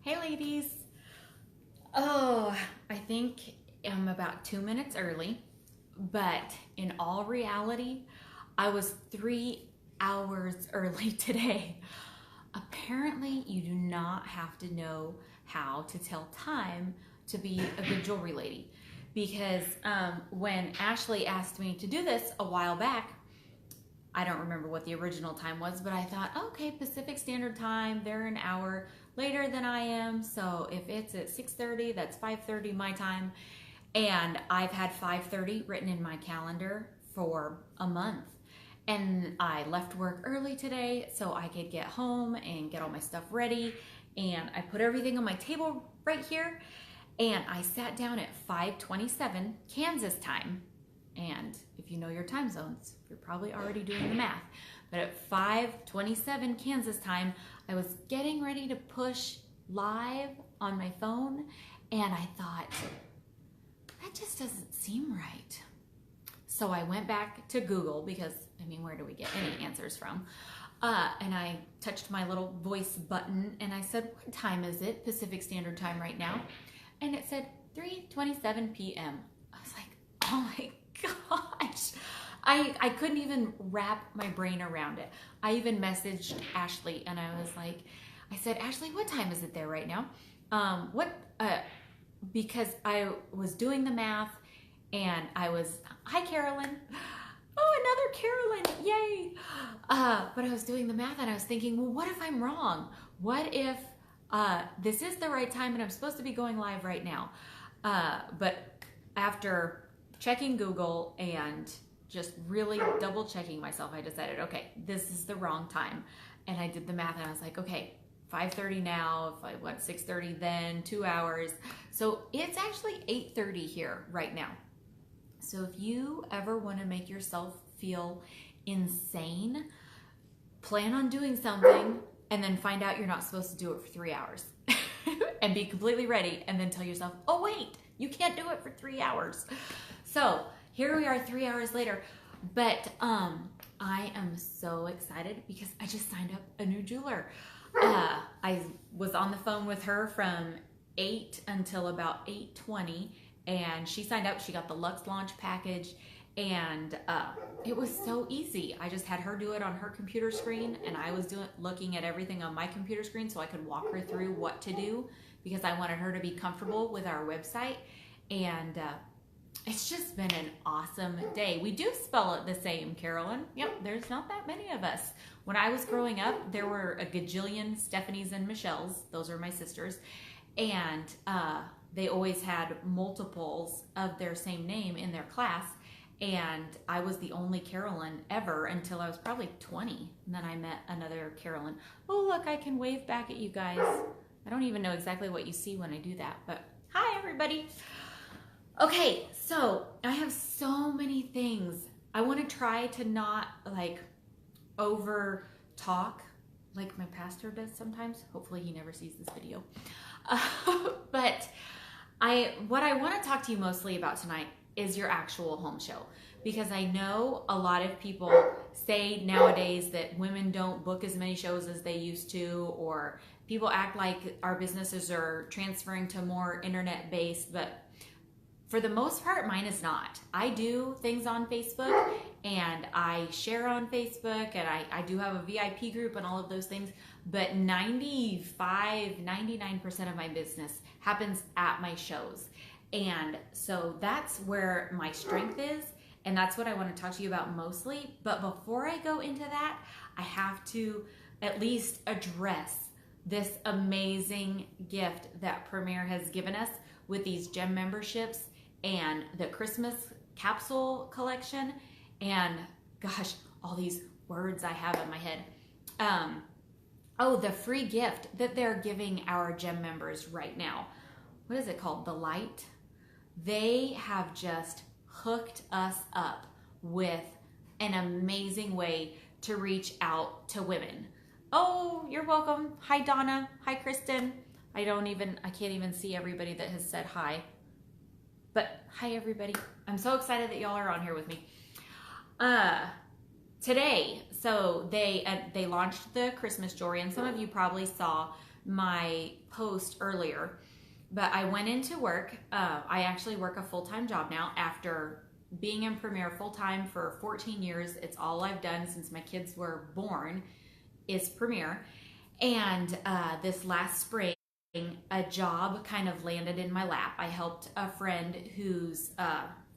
Hey ladies. Oh, I think I'm about 2 minutes early, but in all reality, I was 3 hours early today. Apparently, you do not have to know how to tell time to be a good jewelry lady. Because when Ashley asked me to do this a while back, I don't remember what the original time was, but I thought, okay, Pacific Standard Time, they're an hour later than I am. So if it's at 6:30, that's 5:30 my time. And I've had 5:30 written in my calendar for a month. And I left work early today so I could get home and get all my stuff ready. And I put everything on my table right here. And I sat down at 5:27 Kansas time. And if you know your time zones, you're probably already doing the math. But at 5:27 Kansas time, I was getting ready to push live on my phone, and I thought, that just doesn't seem right. So I went back to Google because, where do we get any answers from? And I touched my little voice button, and I said, what time is it, Pacific Standard Time right now? And it said 3:27 p.m. I was like, oh my gosh, I couldn't even wrap my brain around it. I even messaged Ashley and I said, Ashley, what time is it there right now? Because I was doing the math and hi Carolyn. Oh, another Carolyn, yay. But I was doing the math and I was thinking, well, what if I'm wrong? What if this is the right time and I'm supposed to be going live right now? But after checking Google and just really double checking myself, I decided, okay, this is the wrong time. And I did the math and I was like, okay, 5:30 now, if I went 6:30 then, 2 hours. So it's actually 8:30 here right now. So if you ever want to make yourself feel insane, plan on doing something and then find out you're not supposed to do it for 3 hours and be completely ready and then tell yourself, oh wait, you can't do it for 3 hours. So here we are 3 hours later, but I am so excited because I just signed up a new jeweler. I was on the phone with her from 8 until about 8:20, and she signed up. She got the Luxe Launch package, and it was so easy. I just had her do it on her computer screen, and I was looking at everything on my computer screen so I could walk her through what to do because I wanted her to be comfortable with our website. And it's just been an awesome day. We do spell it the same, Carolyn. Yep, there's not that many of us. When I was growing up, there were a gajillion Stephanies and Michelles. Those are my sisters. And they always had multiples of their same name in their class. And I was the only Carolyn ever until I was probably 20. And then I met another Carolyn. Oh, look, I can wave back at you guys. I don't even know exactly what you see when I do that, but hi, everybody. Okay, so I have so many things. I want to try to not over talk like my pastor does sometimes. Hopefully he never sees this video. But what I want to talk to you mostly about tonight is your actual home show, because I know a lot of people say nowadays that women don't book as many shows as they used to, or people act like our businesses are transferring to more internet-based, but for the most part, mine is not. I do things on Facebook and I share on Facebook, and I do have a VIP group and all of those things, but 99% of my business happens at my shows. And so that's where my strength is, and that's what I want to talk to you about mostly. But before I go into that, I have to at least address this amazing gift that Premier has given us with these gem memberships and the Christmas capsule collection, and gosh, all these words I have in my head. The free gift that they're giving our gem members right now. What is it called? The Light. They have just hooked us up with an amazing way to reach out to women. Oh, you're welcome. Hi, Donna. Hi, Kristen. I can't even see everybody that has said hi. But hi, everybody. I'm so excited that y'all are on here with me. Today, so they launched the Christmas jewelry, and some of you probably saw my post earlier, but I went into work. I actually work a full-time job now after being in Premier full-time for 14 years. It's all I've done since my kids were born is Premier. And this last spring, a job kind of landed in my lap. I helped a friend whose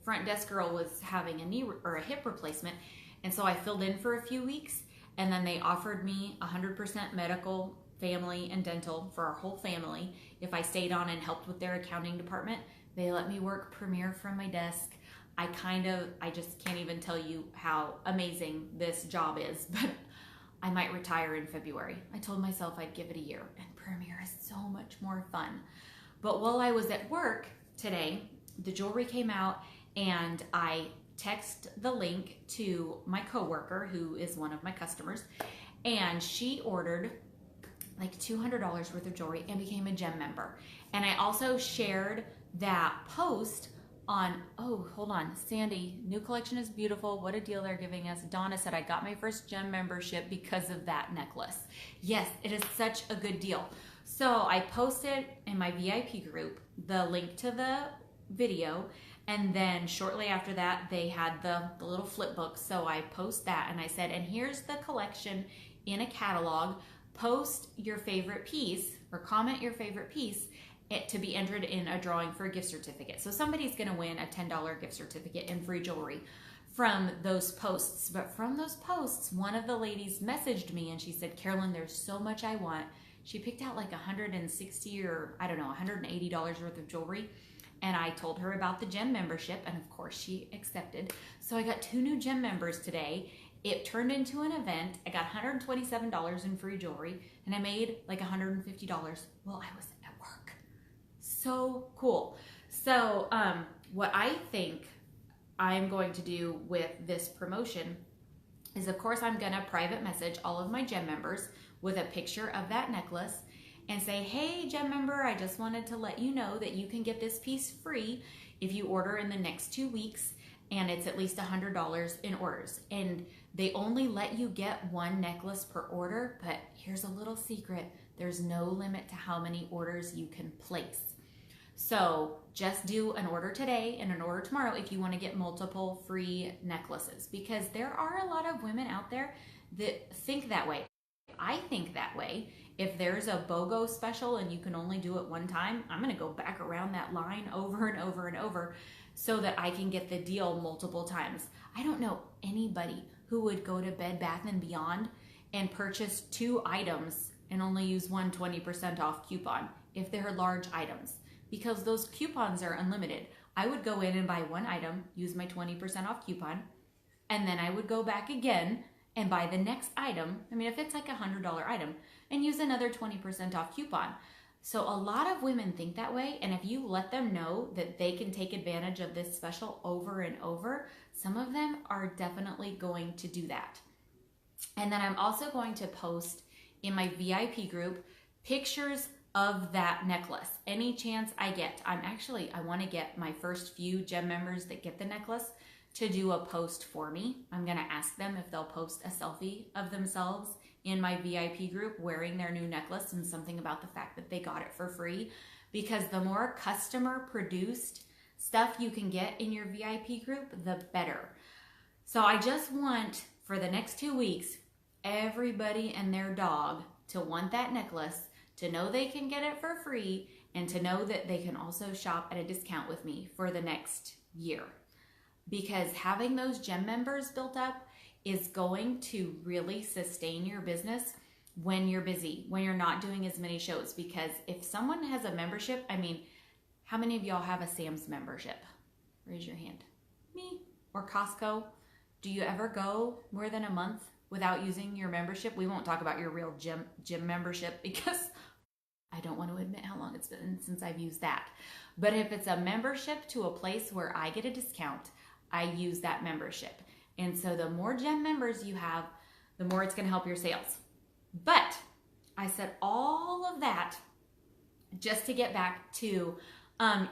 front desk girl was having a knee or a hip replacement. And so I filled in for a few weeks, and then they offered me 100% medical, family, and dental for our whole family if I stayed on and helped with their accounting department. They let me work Premier from my desk. I just can't even tell you how amazing this job is, but I might retire in February. I told myself I'd give it a year, and Premier is so much more fun. But while I was at work today, the jewelry came out, and I text the link to my coworker who is one of my customers, and she ordered like $200 worth of jewelry and became a gem member. And I also shared that post on, oh, hold on, Sandy, new collection is beautiful. What a deal they're giving us. Donna said, I got my first gem membership because of that necklace. Yes, it is such a good deal. So I posted in my VIP group the link to the video, and then shortly after that, they had the little flip book. So I post that, and I said, and here's the collection in a catalog. Post your favorite piece or comment your favorite piece to be entered in a drawing for a gift certificate. So somebody's going to win a $10 gift certificate and free jewelry from those posts. But from those posts, one of the ladies messaged me and she said, Carolyn, there's so much I want. She picked out like $160 or I don't know, $180 worth of jewelry. And I told her about the gem membership, and of course she accepted. So I got 2 new gem members today. It turned into an event. I got $127 in free jewelry, and I made like $150 while I was at work. So cool. So what I think I'm going to do with this promotion is, of course, I'm gonna private message all of my gem members with a picture of that necklace and say, hey, gem member, I just wanted to let you know that you can get this piece free if you order in the next 2 weeks, and it's at least $100 in orders. And they only let you get 1 necklace per order, but here's a little secret. There's no limit to how many orders you can place. So just do an order today and an order tomorrow if you want to get multiple free necklaces, because there are a lot of women out there that think that way. I think that way. If there's a BOGO special and you can only do it 1 time, I'm going to go back around that line over and over and over so that I can get the deal multiple times. I don't know anybody who would go to Bed Bath & Beyond and purchase 2 items and only use one 20% off coupon if they're large items, because those coupons are unlimited. I would go in and buy 1 item, use my 20% off coupon, and then I would go back again and buy the next item. I mean, if it's like a $100 item, and use another 20% off coupon. So a lot of women think that way, and if you let them know that they can take advantage of this special over and over, some of them are definitely going to do that. And then I'm also going to post in my VIP group pictures of that necklace. Any chance I get. I want to get my first few gem members that get the necklace to do a post for me. I'm going to ask them if they'll post a selfie of themselves in my VIP group wearing their new necklace and something about the fact that they got it for free, because the more customer produced stuff you can get in your VIP group, the better. So I just want, for the next 2 weeks, everybody and their dog to want that necklace, to know they can get it for free, and to know that they can also shop at a discount with me for the next year. Because having those gem members built up is going to really sustain your business when you're busy, when you're not doing as many shows. Because if someone has a membership, I mean, how many of y'all have a Sam's membership? Raise your hand. Me. Or Costco. Do you ever go more than a month without using your membership? We won't talk about your real gym membership because I don't want to admit how long it's been since I've used that. But if it's a membership to a place where I get a discount, I use that membership. And so the more gem members you have, the more it's going to help your sales. But I said all of that just to get back to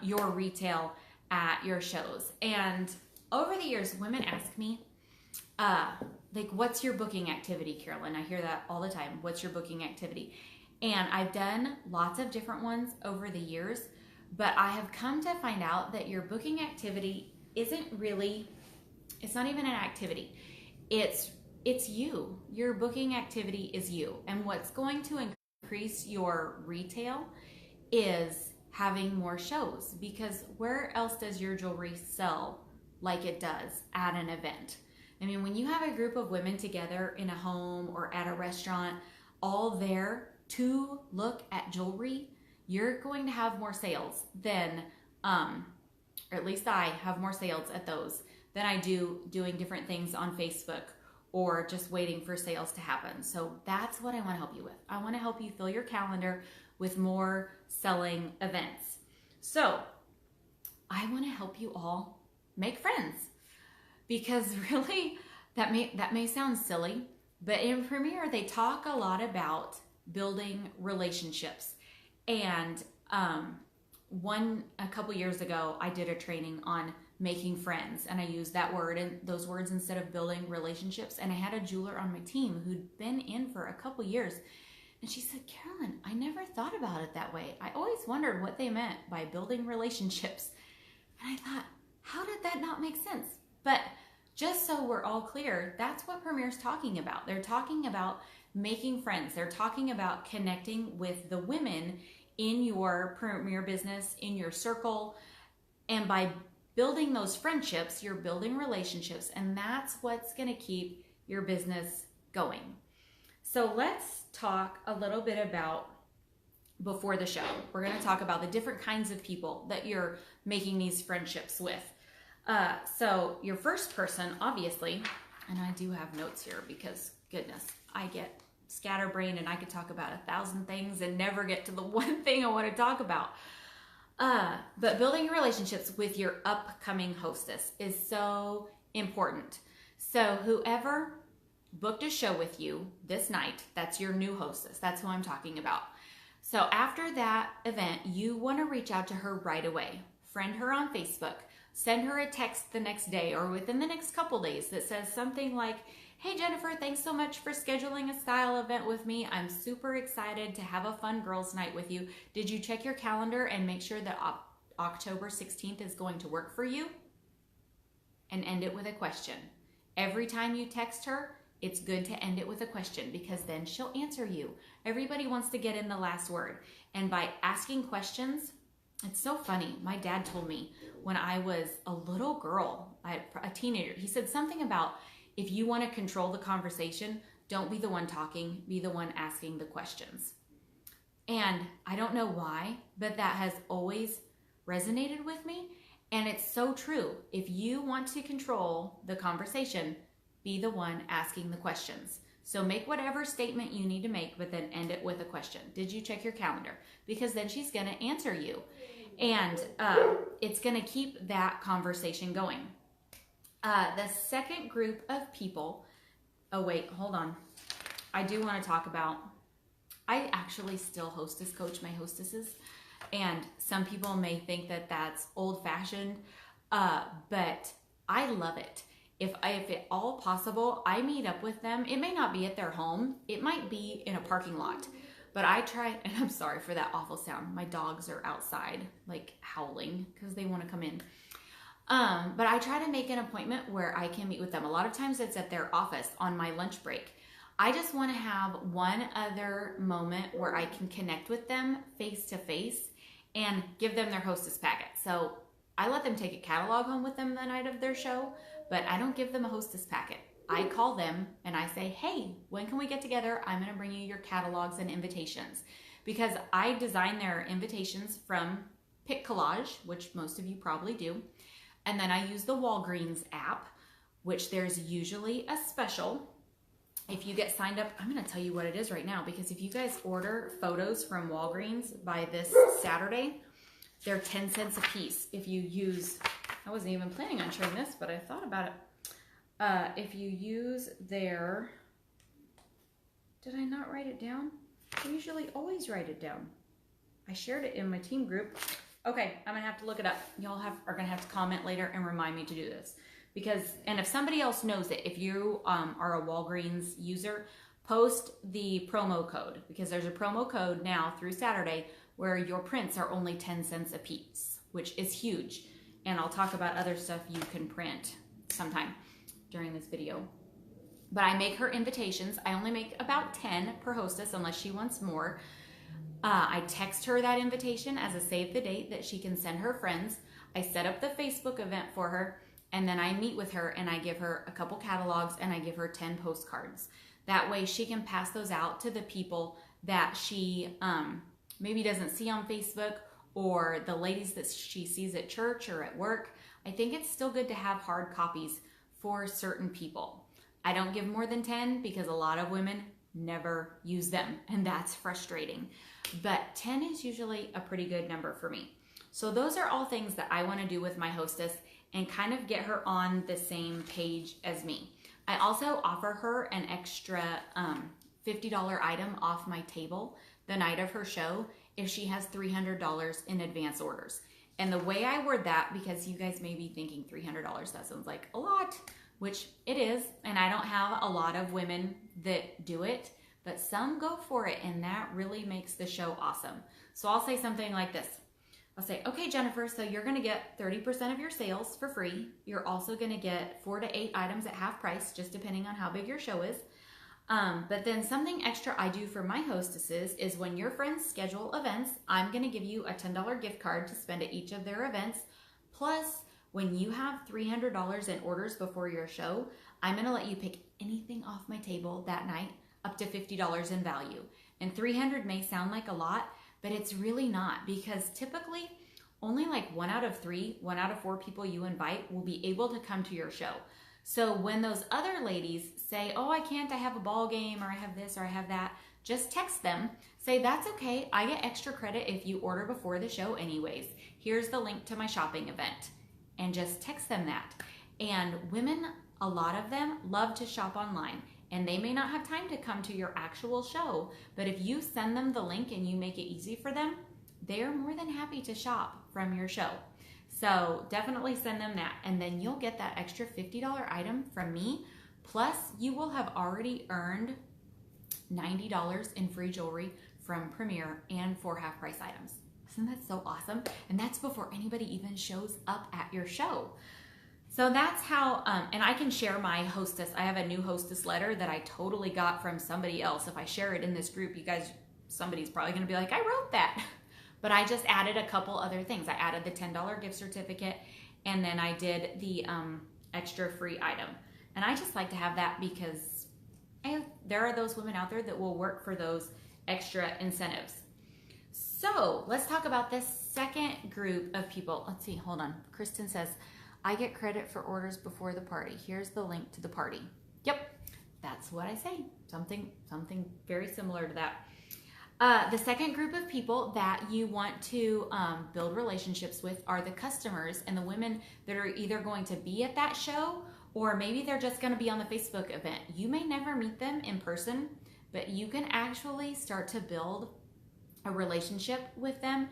your retail at your shows. And over the years, women ask me, like, what's your booking activity, Carolyn? I hear that all the time. What's your booking activity? And I've done lots of different ones over the years, but I have come to find out that your booking activity isn't really, it's not even an activity. It's you. Your booking activity is you. And what's going to increase your retail is having more shows, because where else does your jewelry sell like it does at an event? I mean, when you have a group of women together in a home or at a restaurant, all there to look at jewelry, you're going to have more sales than, or at least I have more sales at those than I do doing different things on Facebook or just waiting for sales to happen. So that's what I want to help you with. I want to help you fill your calendar with more selling events. So I want to help you all make friends, because really that may sound silly, but in Premier they talk a lot about building relationships. And a couple years ago I did a training on making friends, and I used that word and those words instead of building relationships. And I had a jeweler on my team who'd been in for a couple years, and she said, Carolyn, I never thought about it that way. I always wondered what they meant by building relationships. And I thought, how did that not make sense? But just so we're all clear, that's what Premier's talking about. They're talking about making friends. They're talking about connecting with the women in your Premier business, in your circle. And by building those friendships, you're building relationships, and that's what's going to keep your business going. So let's talk a little bit about before the show. We're going to talk about the different kinds of people that you're making these friendships with. So your first person, obviously, and I do have notes here because goodness, I get scatterbrained and I could talk about 1,000 things and never get to the one thing I want to talk about. But building relationships with your upcoming hostess is so important. So whoever booked a show with you this night, that's your new hostess. That's who I'm talking about. So after that event, you want to reach out to her right away. Friend her on Facebook. Send her a text the next day or within the next couple days that says something like, hey Jennifer, thanks so much for scheduling a style event with me. I'm super excited to have a fun girls' night with you. Did you check your calendar and make sure that October 16th is going to work for you? And end it with a question. Every time you text her, it's good to end it with a question, because then she'll answer you. Everybody wants to get in the last word. And by asking questions, it's so funny. My dad told me when I was a little girl, a teenager, he said something about, if you want to control the conversation, don't be the one talking, be the one asking the questions. And I don't know why, but that has always resonated with me. And it's so true. If you want to control the conversation, be the one asking the questions. So make whatever statement you need to make, but then end it with a question. Did you check your calendar? Because then she's going to answer you. And it's going to keep that conversation going. The second group of people, oh wait, hold on. I do want to talk about, I actually still hostess coach my hostesses. And some people may think that that's old-fashioned, but I love it. If at all possible, I meet up with them. It may not be at their home. It might be in a parking lot. But I try, and I'm sorry for that awful sound. My dogs are outside, like howling, because they want to come in. But I try to make an appointment where I can meet with them. A lot of times it's at their office on my lunch break. I just want to have one other moment where I can connect with them face to face and give them their hostess packet. So I let them take a catalog home with them the night of their show, but I don't give them a hostess packet. I call them and I say, hey, when can we get together? I'm going to bring you your catalogs and invitations, because I design their invitations from Pick Collage, which most of you probably do. And then I use the Walgreens app, which there's usually a special. If you get signed up, I'm going to tell you what it is right now, because if you guys order photos from Walgreens by this Saturday, they're 10 cents a piece. If you use, I wasn't even planning on sharing this, but I thought about it. If you use their, did I not write it down? I usually always write it down. I shared it in my team group. Okay, I'm gonna have to look it up. Y'all are gonna have to comment later and remind me to do this. Because, and if somebody else knows it, if you are a Walgreens user, post the promo code, because there's a promo code now through Saturday where your prints are only 10 cents a piece, which is huge. And I'll talk about other stuff you can print sometime during this video. But I make her invitations. I only make about 10 per hostess unless she wants more. I text her that invitation as a save the date that she can send her friends. I set up the Facebook event for her, and then I meet with her and I give her a couple catalogs and I give her 10 postcards. That way she can pass those out to the people that she maybe doesn't see on Facebook, or the ladies that she sees at church or at work. I think it's still good to have hard copies for certain people. I don't give more than 10 because a lot of women never use them, and that's frustrating. But 10 is usually a pretty good number for me. So those are all things that I want to do with my hostess and kind of get her on the same page as me. I also offer her an extra $50 item off my table the night of her show if she has $300 in advance orders. And the way I word that, because you guys may be thinking $300, that sounds like a lot, which it is, and I don't have a lot of women that do it, but some go for it, and that really makes the show awesome. So I'll say something like this. I'll say, okay, Jennifer, so you're gonna get 30% of your sales for free. You're also gonna get 4 to 8 items at half price, just depending on how big your show is. But then something extra I do for my hostesses is when your friends schedule events, I'm gonna give you a $10 gift card to spend at each of their events. Plus, when you have $300 in orders before your show, I'm gonna let you pick anything off my table that night up to $50 in value. And $300 may sound like a lot, but it's really not, because typically only like 1 out of 3, 1 out of 4 people you invite will be able to come to your show. So when those other ladies say, oh, I can't, I have a ball game, or I have this, or I have that, just text them. Say, that's okay, I get extra credit if you order before the show anyways. Here's the link to my shopping event. And just text them that. And women, a lot of them love to shop online, and they may not have time to come to your actual show, but if you send them the link and you make it easy for them, they are more than happy to shop from your show. So definitely send them that, and then you'll get that extra $50 item from me, plus you will have already earned $90 in free jewelry from Premier and 4 half-price items. Isn't that so awesome? And that's before anybody even shows up at your show. So that's how, and I can share my hostess. I have a new hostess letter that I totally got from somebody else. If I share it in this group, you guys, somebody's probably gonna be like, I wrote that. But I just added a couple other things. I added the $10 gift certificate, and then I did the extra free item. And I just like to have that because there are those women out there that will work for those extra incentives. So let's talk about this second group of people. Let's see, hold on. Kristen says, I get credit for orders before the party. Here's the link to the party. Yep, that's what I say. Something very similar to that. The second group of people that you want to build relationships with are the customers and the women that are either going to be at that show, or maybe they're just going to be on the Facebook event. You may never meet them in person, but you can actually start to build a relationship with them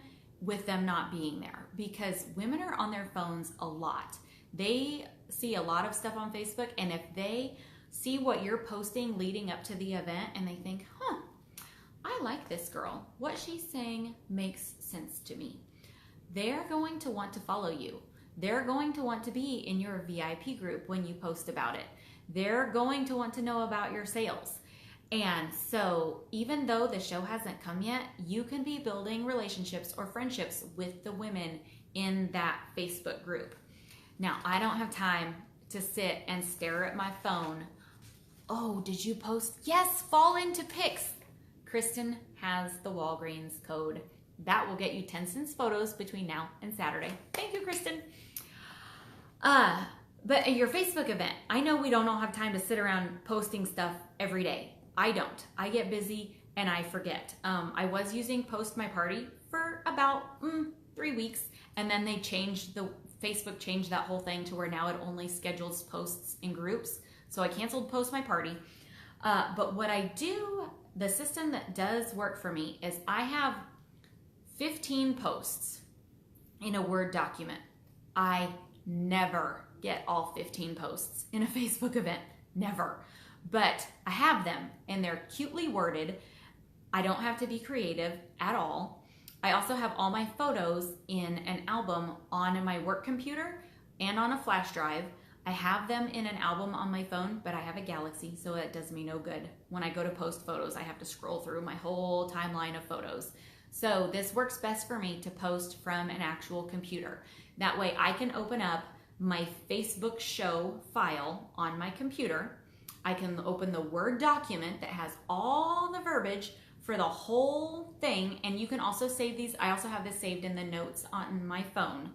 not being there, because women are on their phones a lot. They see a lot of stuff on Facebook, and if they see what you're posting leading up to the event and they think, I like this girl, what she's saying makes sense to me, they're going to want to follow you. They're going to want to be in your VIP group when you post about it. They're going to want to know about your sales. And so even though the show hasn't come yet, you can be building relationships or friendships with the women in that Facebook group. Now, I don't have time to sit and stare at my phone. Oh, did you post? Yes, fall into pics. Kristen has the Walgreens code. That will get you 10 cents photos between now and Saturday. Thank you, Kristen. But at your Facebook event, I know we don't all have time to sit around posting stuff every day. I don't. I get busy and I forget. I was using Post My Party for about 3 weeks, and then they changed, Facebook changed that whole thing to where now it only schedules posts in groups. So I canceled Post My Party. But what I do, the system that does work for me is I have 15 posts in a Word document. I never get all 15 posts in a Facebook event. Never. but I have them and they're cutely worded. I don't have to be creative at all. I also have all my photos in an album on my work computer and on a flash drive. I have them in an album on my phone, but I have a Galaxy, so it does me no good. When I go to post photos, I have to scroll through my whole timeline of photos. So this works best for me to post from an actual computer. That way I can open up my Facebook show file on my computer. I can open the Word document that has all the verbiage for the whole thing, and you can also save these. I also have this saved in the notes on my phone.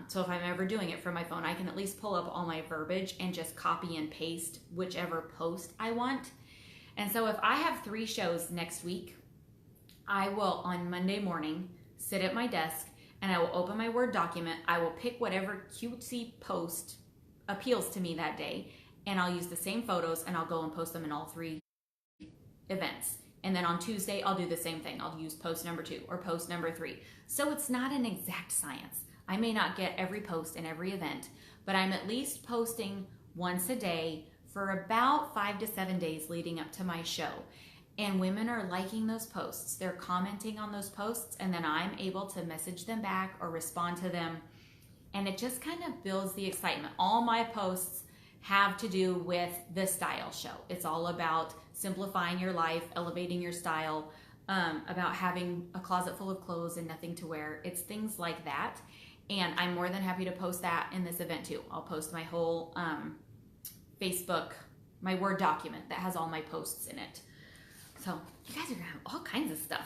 So if I'm ever doing it from my phone, I can at least pull up all my verbiage and just copy and paste whichever post I want. And so if I have 3 shows next week, I will on Monday morning sit at my desk and I will open my Word document. I will pick whatever cutesy post appeals to me that day, and I'll use the same photos and I'll go and post them in all 3 events. And then on Tuesday, I'll do the same thing. I'll use post number 2 or post number 3. So it's not an exact science. I may not get every post in every event, but I'm at least posting once a day for about 5 to 7 days leading up to my show. And women are liking those posts. They're commenting on those posts, and then I'm able to message them back or respond to them. And it just kind of builds the excitement. All my posts have to do with the style show. It's all about simplifying your life, elevating your style, about having a closet full of clothes and nothing to wear. It's things like that. And I'm more than happy to post that in this event too. I'll post my whole Facebook, my Word document that has all my posts in it. So you guys are gonna have all kinds of stuff.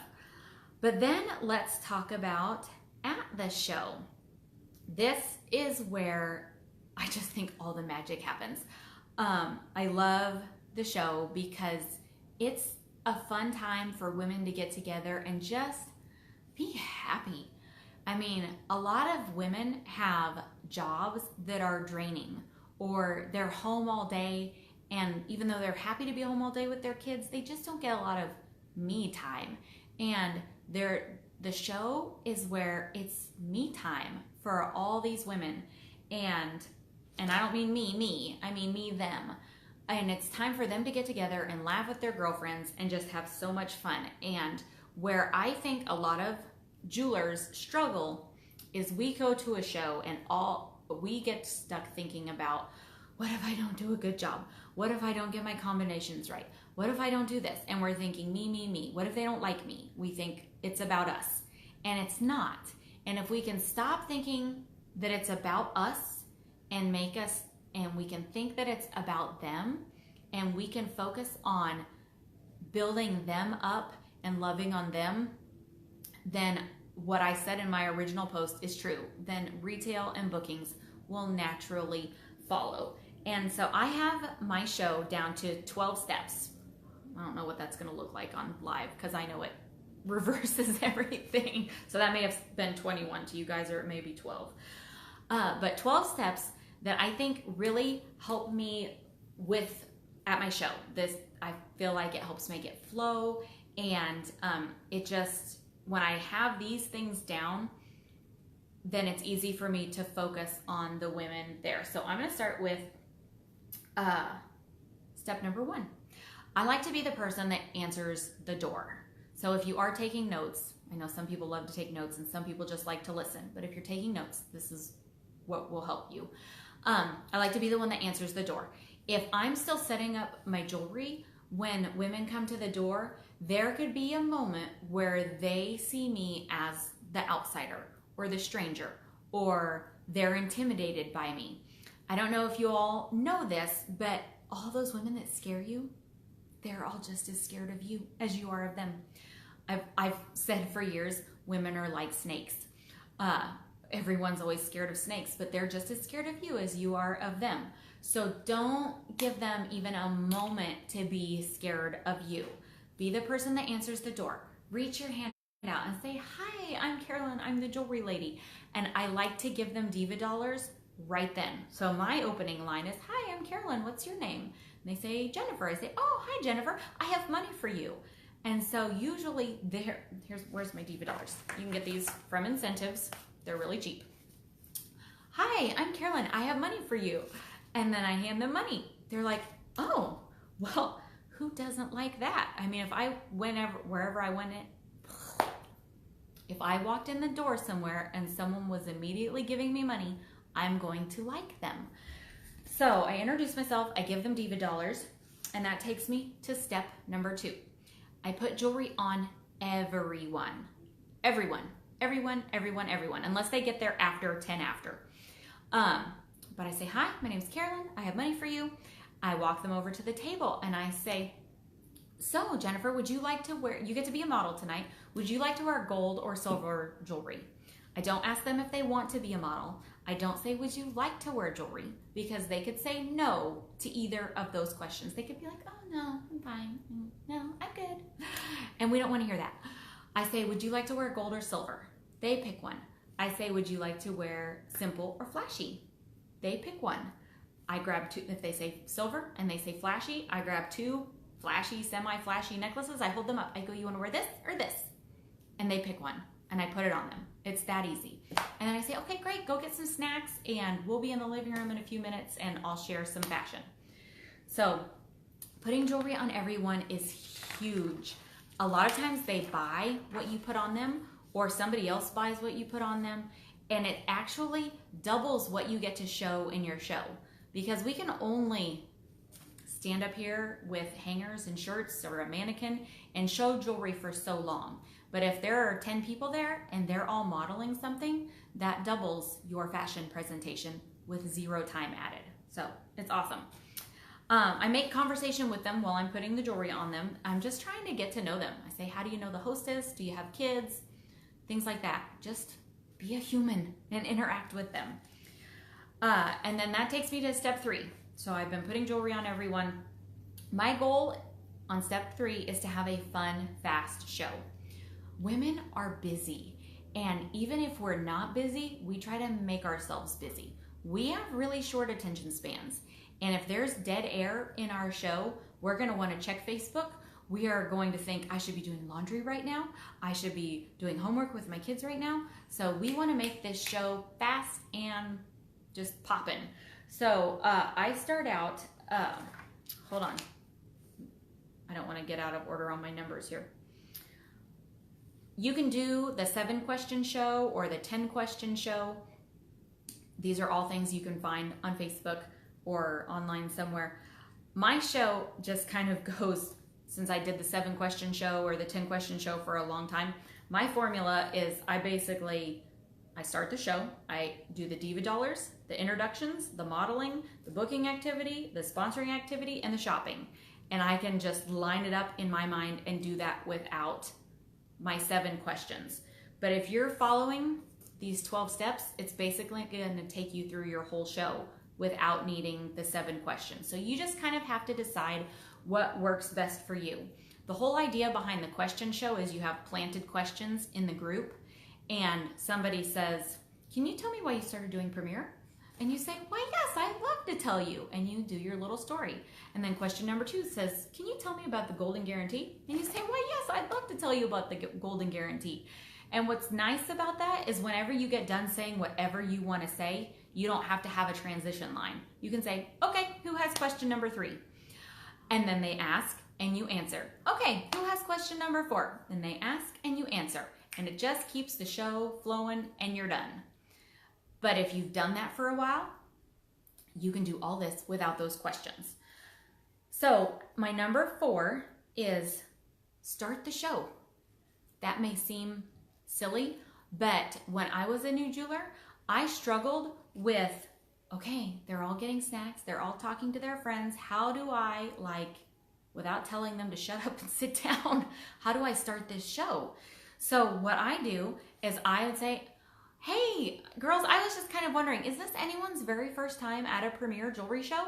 But then let's talk about at the show. This is where I just think all the magic happens. I love the show because it's a fun time for women to get together and just be happy. I mean, a lot of women have jobs that are draining, or they're home all day, and even though they're happy to be home all day with their kids, they just don't get a lot of me time. And the show is where it's me time for all these women. And I don't mean me, I mean me, them. And it's time for them to get together and laugh with their girlfriends and just have so much fun. And where I think a lot of jewelers struggle is we go to a show and we get stuck thinking about, what if I don't do a good job? What if I don't get my combinations right? What if I don't do this? And we're thinking me. What if they don't like me? We think it's about us, and it's not. And if we can stop thinking that it's about us and we can think that it's about them, and we can focus on building them up and loving on them, then what I said in my original post is true. Then retail and bookings will naturally follow. And so I have my show down to 12 steps. I don't know what that's going to look like on live because I know it reverses everything. So that may have been 21 to you guys, or it may be 12. But 12 steps that I think really help me at my show. I feel like it helps make it flow, and it just, when I have these things down, then it's easy for me to focus on the women there. So I'm going to start with step number 1. I like to be the person that answers the door. So if you are taking notes, I know some people love to take notes and some people just like to listen, but if you're taking notes, this is what will help you. I like to be the one that answers the door. If I'm still setting up my jewelry, when women come to the door, there could be a moment where they see me as the outsider or the stranger, or they're intimidated by me. I don't know if you all know this, but all those women that scare you, they're all just as scared of you as you are of them. I've said for years, women are like snakes. Everyone's always scared of snakes, but they're just as scared of you as you are of them. So don't give them even a moment to be scared of you. Be the person that answers the door. Reach your hand out and say, "Hi, I'm Carolyn. I'm the jewelry lady." And I like to give them diva dollars right then. So my opening line is, "Hi, I'm Carolyn. What's your name?" And they say, "Jennifer." I say, "Oh, hi, Jennifer. I have money for you." And so usually where's my diva dollars? You can get these from incentives. They're really cheap. "Hi, I'm Carolyn. I have money for you." And then I hand them money. They're like, "Oh, Well, who doesn't like that? I mean, wherever I went in, if I walked in the door somewhere and someone was immediately giving me money, I'm going to like them. So I introduce myself, I give them diva dollars, and that takes me to step number 2. I put jewelry on everyone. Everyone, unless they get there after 10 after. But I say, hi, my name's Carolyn. I have money for you. I walk them over to the table and I say, so Jennifer, would you like to wear, you get to be a model tonight. Would you like to wear gold or silver jewelry? I don't ask them if they want to be a model. I don't say, would you like to wear jewelry? Because they could say no to either of those questions. They could be like, oh no, I'm fine. No, I'm good. And we don't want to hear that. I say, would you like to wear gold or silver? They pick one. I say, would you like to wear simple or flashy? They pick one. I grab 2, if they say silver and they say flashy, I grab 2 flashy, semi-flashy necklaces. I hold them up. I go, you want to wear this or this? And they pick one and I put it on them. It's that easy. And then I say, okay, great, go get some snacks and we'll be in the living room in a few minutes and I'll share some fashion. So putting jewelry on everyone is huge. A lot of times they buy what you put on them or somebody else buys what you put on them, and it actually doubles what you get to show in your show, because we can only stand up here with hangers and shirts or a mannequin and show jewelry for so long. But if there are 10 people there and they're all modeling something, that doubles your fashion presentation with 0 time added. So it's awesome. I make conversation with them while I'm putting the jewelry on them. I'm just trying to get to know them. I say, how do you know the hostess? Do you have kids? Things like that. Just be a human and interact with them. And then that takes me to step 3. So I've been putting jewelry on everyone. My goal on step 3 is to have a fun, fast show. Women are busy. And even if we're not busy, we try to make ourselves busy. We have really short attention spans. And if there's dead air in our show, we're going to want to check Facebook. We are going to think, I should be doing laundry right now. I should be doing homework with my kids right now. So we want to make this show fast and just poppin'. So I start out, hold on. I don't want to get out of order on my numbers here. You can do the 7-question show or the 10-question show. These are all things you can find on Facebook or online somewhere. My show just kind of goes, since I did the 7-question show or the 10-question show for a long time, my formula is I start the show, I do the diva dollars, the introductions, the modeling, the booking activity, the sponsoring activity, and the shopping. And I can just line it up in my mind and do that without my 7 questions. But if you're following these 12 steps, it's basically going to take you through your whole show without needing the 7 questions. So you just kind of have to decide what works best for you. The whole idea behind the question show is you have planted questions in the group, and somebody says, can you tell me why you started doing Premiere? And you say, why yes, I'd love to tell you. And you do your little story. And then question number 2 says, can you tell me about the Golden Guarantee? And you say, why yes, I'd love to tell you about the Golden Guarantee. And what's nice about that is whenever you get done saying whatever you want to say, you don't have to have a transition line. You can say, okay, who has question number 3? And then they ask and you answer. Okay, who has question number 4? And they ask and you answer. And it just keeps the show flowing and you're done. But if you've done that for a while, you can do all this without those questions. So my number 4 is start the show. That may seem silly, but when I was a new jeweler, I struggled with, okay, they're all getting snacks, they're all talking to their friends. How do I, without telling them to shut up and sit down, how do I start this show? So what I do is I would say, hey, girls, I was just kind of wondering, is this anyone's very first time at a Premiere jewelry show?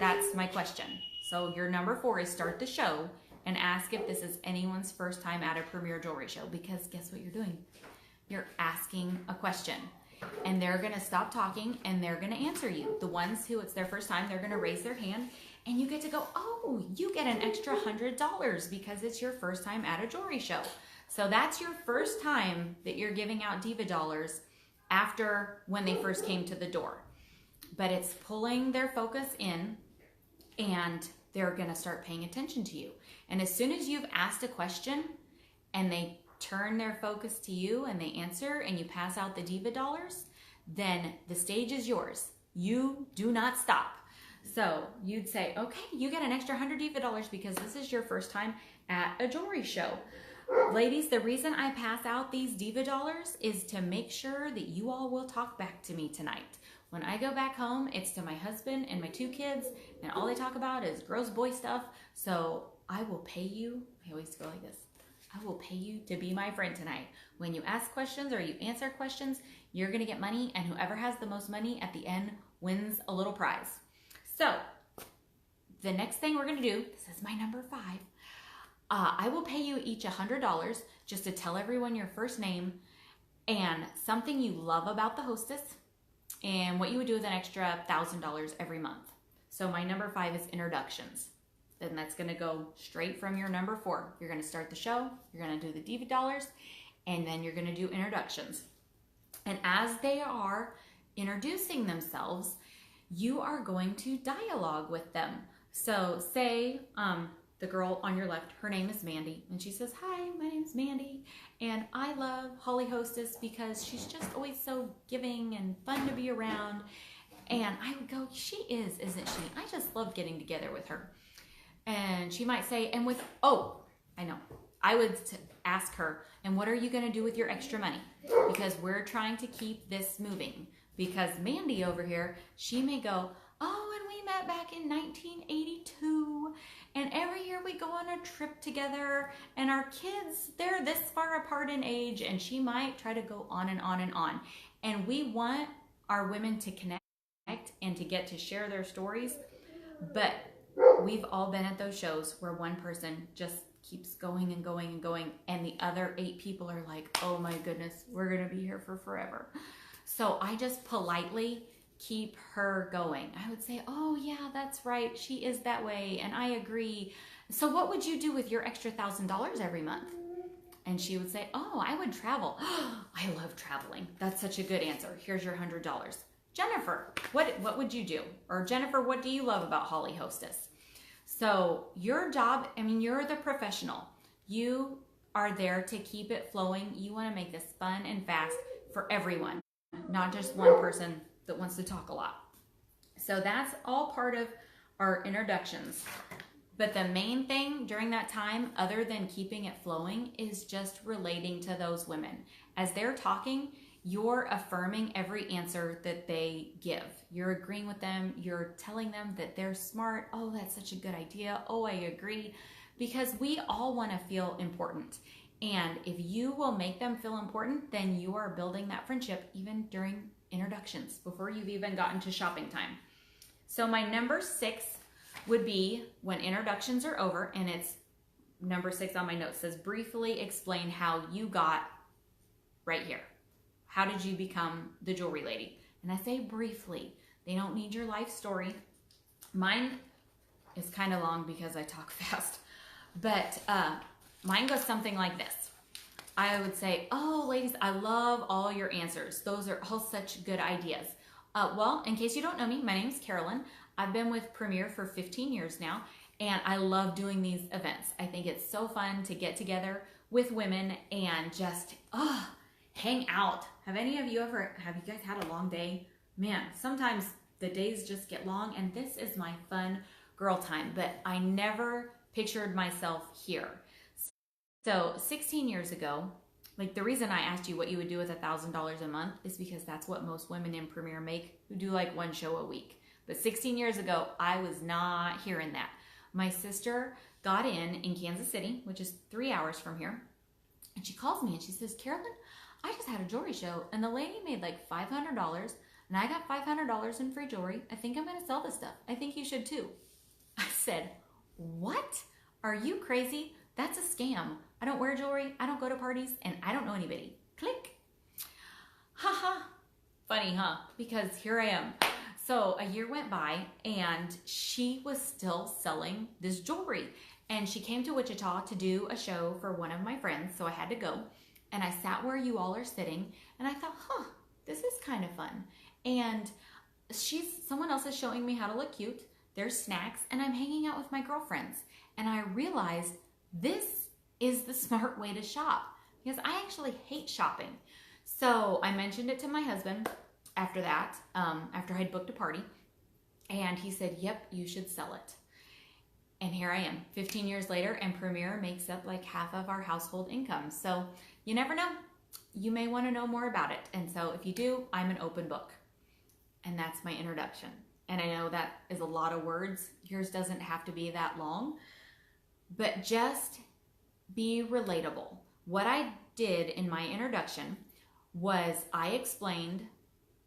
That's my question. So your number 4 is start the show and ask if this is anyone's first time at a Premiere jewelry show, because guess what you're doing? You're asking a question. And they're going to stop talking and they're going to answer you. The ones who it's their first time, they're going to raise their hand and you get to go, oh, you get an extra $100 because it's your first time at a jewelry show. So that's your first time that you're giving out diva dollars after when they first came to the door. But it's pulling their focus in and they're going to start paying attention to you. And as soon as you've asked a question and they turn their focus to you and they answer and you pass out the diva dollars, then the stage is yours. You do not stop. So you'd say, okay, you get an extra 100 diva dollars because this is your first time at a jewelry show. Ladies, the reason I pass out these diva dollars is to make sure that you all will talk back to me tonight. When I go back home, it's to my husband and my 2 kids, and all they talk about is gross boy stuff. So I will pay you. I always go like this. I will pay you to be my friend tonight. When you ask questions or you answer questions, you're going to get money, and whoever has the most money at the end wins a little prize. So the next thing we're going to do, this is my number 5. I will pay you each $100 just to tell everyone your first name and something you love about the hostess and what you would do with an extra $1,000 every month. So my number 5 is introductions. Then that's going to go straight from your number 4. You're going to start the show, you're going to do the diva dollars, and then you're going to do introductions. And as they are introducing themselves, you are going to dialogue with them. So say the girl on your left, her name is Mandy, and she says, hi, my name's Mandy, and I love Holly Hostess because she's just always so giving and fun to be around. And I would go, she is, isn't she? I just love getting together with her. And she might say, and with, oh, I know. I would ask her, and what are you going to do with your extra money? Because we're trying to keep this moving. Because Mandy over here, she may go, oh, and we met back in 1982, and every year we go on a trip together, and our kids, they're this far apart in age, and she might try to go on and on and on. And we want our women to connect and to get to share their stories, but we've all been at those shows where one person just keeps going and going and going, and the other 8 people are like, oh my goodness, we're gonna be here for forever. So I just politely keep her going. I would say, oh yeah, that's right, she is that way, and I agree. So what would you do with your extra $1,000 every month? And she would say, oh, I would travel. I love traveling. That's such a good answer. Here's your $100. Jennifer, what would you do? Or Jennifer, what do you love about Holly Hostess? So your job, I mean, you're the professional. You are there to keep it flowing. You want to make this fun and fast for everyone, not just one person that wants to talk a lot. So that's all part of our introductions. But the main thing during that time, other than keeping it flowing, is just relating to those women. As they're talking, you're affirming every answer that they give. You're agreeing with them. You're telling them that they're smart. Oh, that's such a good idea. Oh, I agree. Because we all want to feel important. And if you will make them feel important, then you are building that friendship even during introductions, before you've even gotten to shopping time. So my number 6 would be when introductions are over, and it's number 6 on my notes, says briefly explain how you got right here. How did you become the jewelry lady? And I say briefly. They don't need your life story. Mine is kind of long because I talk fast. But mine goes something like this. I would say, oh, ladies, I love all your answers. Those are all such good ideas. Well, in case you don't know me, my name is Carolyn. I've been with Premier for 15 years now, and I love doing these events. I think it's so fun to get together with women and just, hang out. Have you guys had a long day? Man, sometimes the days just get long, and this is my fun girl time, but I never pictured myself here. So 16 years ago, like the reason I asked you what you would do with $1,000 a month is because that's what most women in Premier make who do like one show a week. But 16 years ago, I was not hearing that. My sister got in Kansas City, which is 3 hours from here, and she calls me and she says, Carolyn, I just had a jewelry show and the lady made like $500 and I got $500 in free jewelry. I think I'm going to sell this stuff. I think you should too. I said, what? Are you crazy? That's a scam. I don't wear jewelry, I don't go to parties, and I don't know anybody. Click. Haha. Funny, huh? Because here I am. So a year went by and she was still selling this jewelry. And she came to Wichita to do a show for one of my friends, so I had to go. And I sat where you all are sitting, and I thought, this is kind of fun. And someone else is showing me how to look cute. there's snacks, and I'm hanging out with my girlfriends. And I realized this is the smart way to shop because I actually hate shopping. So I mentioned it to my husband after that, after I'd booked a party, and he said, yep, you should sell it. And here I am 15 years later, and Premier makes up like half of our household income. So you never know. You may want to know more about it. And so if you do, I'm an open book. And that's my introduction. And I know that is a lot of words. Yours doesn't have to be that long, but just be relatable. What I did in my introduction was I explained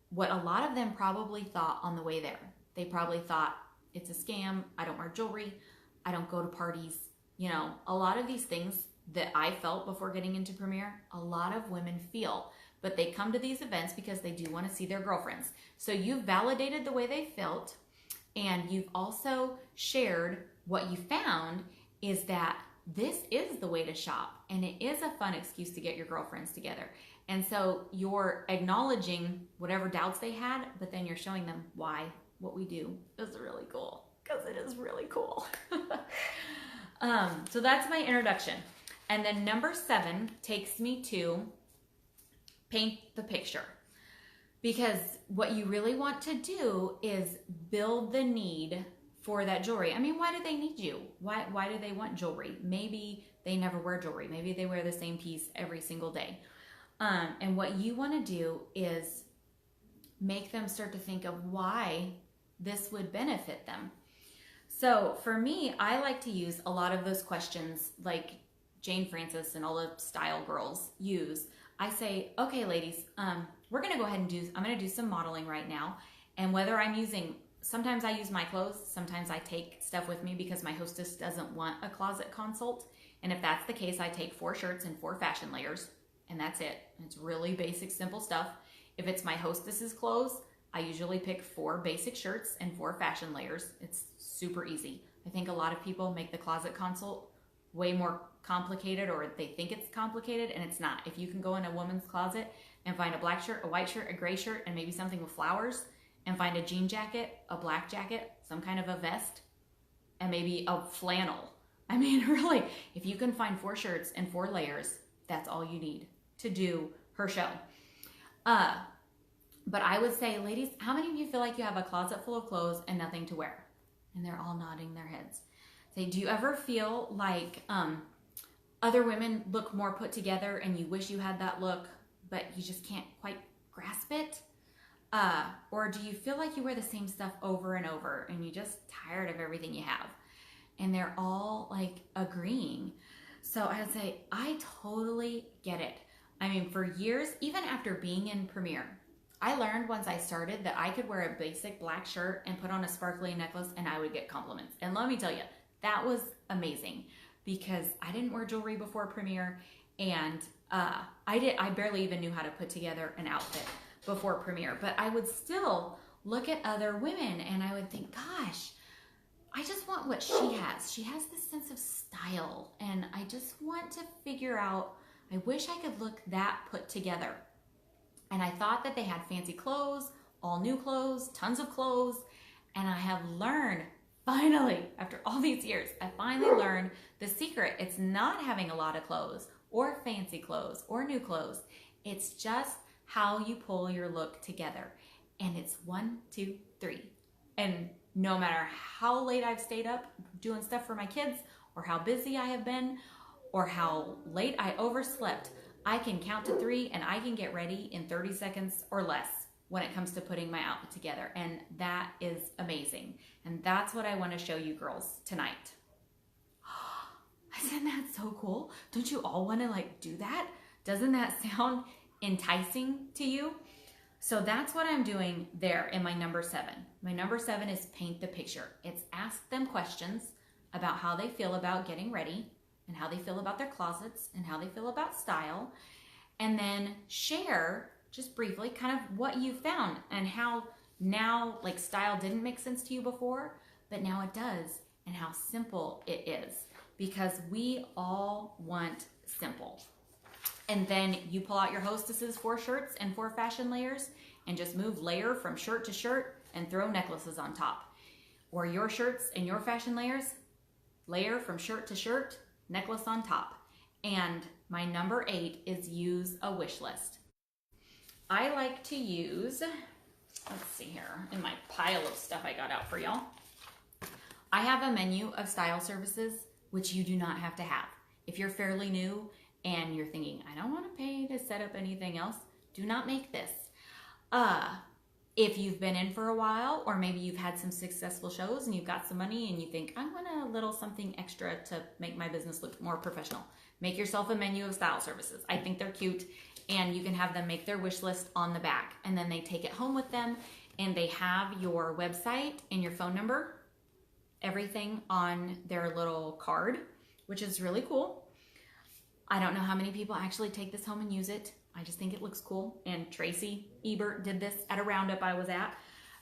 what a lot of them probably thought on the way there. They probably thought, it's a scam, I don't wear jewelry, I don't go to parties. You know, a lot of these things that I felt before getting into Premier, a lot of women feel, but they come to these events because they do want to see their girlfriends. So you've validated the way they felt, and you've also shared what you found is that this is the way to shop, and it is a fun excuse to get your girlfriends together. And so you're acknowledging whatever doubts they had, but then you're showing them why what we do is really cool, because it is really cool. So that's my introduction. And then number 7 takes me to paint the picture. Because what you really want to do is build the need for that jewelry. I mean, why do they need you? Why do they want jewelry? Maybe they never wear jewelry. Maybe they wear the same piece every single day. And what you want to do is make them start to think of why this would benefit them. So for me, I like to use a lot of those questions like Jane Francis and all the style girls use. I say, okay, ladies, we're going to go ahead and I'm going to do some modeling right now. And whether I'm using, sometimes I use my clothes, sometimes I take stuff with me because my hostess doesn't want a closet consult. And if that's the case, I take 4 shirts and 4 fashion layers, and that's it. It's really basic, simple stuff. If it's my hostess's clothes, I usually pick 4 basic shirts and 4 fashion layers. It's super easy. I think a lot of people make the closet consult way more complicated, or they think it's complicated, and it's not. If you can go in a woman's closet and find a black shirt, a white shirt, a gray shirt, and maybe something with flowers, and find a jean jacket, a black jacket, some kind of a vest, and maybe a flannel. I mean, really, if you can find 4 shirts and 4 layers, that's all you need to do her show. But I would say, ladies, how many of you feel like you have a closet full of clothes and nothing to wear? And they're all nodding their heads. Say, do you ever feel like other women look more put together and you wish you had that look, but you just can't quite grasp it? Or do you feel like you wear the same stuff over and over and you're just tired of everything you have? And they're all like agreeing. So I would say, I totally get it. I mean, for years, even after being in Premier, I learned once I started that I could wear a basic black shirt and put on a sparkly necklace and I would get compliments. And let me tell you, that was amazing because I didn't wear jewelry before Premier, and I barely even knew how to put together an outfit before Premier. But I would still look at other women and I would think, gosh, I just want what she has. She has this sense of style, and I just want to figure out, I wish I could look that put together. And I thought that they had fancy clothes, all new clothes, tons of clothes. And I have learned, finally, after all these years, I finally learned the secret. It's not having a lot of clothes or fancy clothes or new clothes. It's just how you pull your look together. And it's 1, 2, 3. And no matter how late I've stayed up doing stuff for my kids, or how busy I have been, or how late I overslept, I can count to 3 and I can get ready in 30 seconds or less when it comes to putting my outfit together. And that is amazing. And that's what I want to show you girls tonight. Isn't that so cool? Don't you all want to like do that? Doesn't that sound enticing to you? So that's what I'm doing there in my number 7. My number 7 is paint the picture. It's ask them questions about how they feel about getting ready, and how they feel about their closets, and how they feel about style, and then share just briefly kind of what you found and how now like style didn't make sense to you before, but now it does, and how simple it is, because we all want simple. And then you pull out your hostess's 4 shirts and 4 fashion layers and just move layer from shirt to shirt and throw necklaces on top. or your shirts and your fashion layers, layer from shirt to shirt, necklace on top. And my number 8 is use a wish list. I like to use, let's see here, in my pile of stuff I got out for y'all. I have a menu of style services, which you do not have to have. If you're fairly new and you're thinking, I don't want to pay to set up anything else, do not make this. If you've been in for a while, or maybe you've had some successful shows and you've got some money and you think, I want a little something extra to make my business look more professional, make yourself a menu of style services. I think they're cute, and you can have them make their wish list on the back, and then they take it home with them, and they have your website and your phone number, everything on their little card, which is really cool. I don't know how many people actually take this home and use it. I just think it looks cool. And Tracy Ebert did this at a roundup I was at.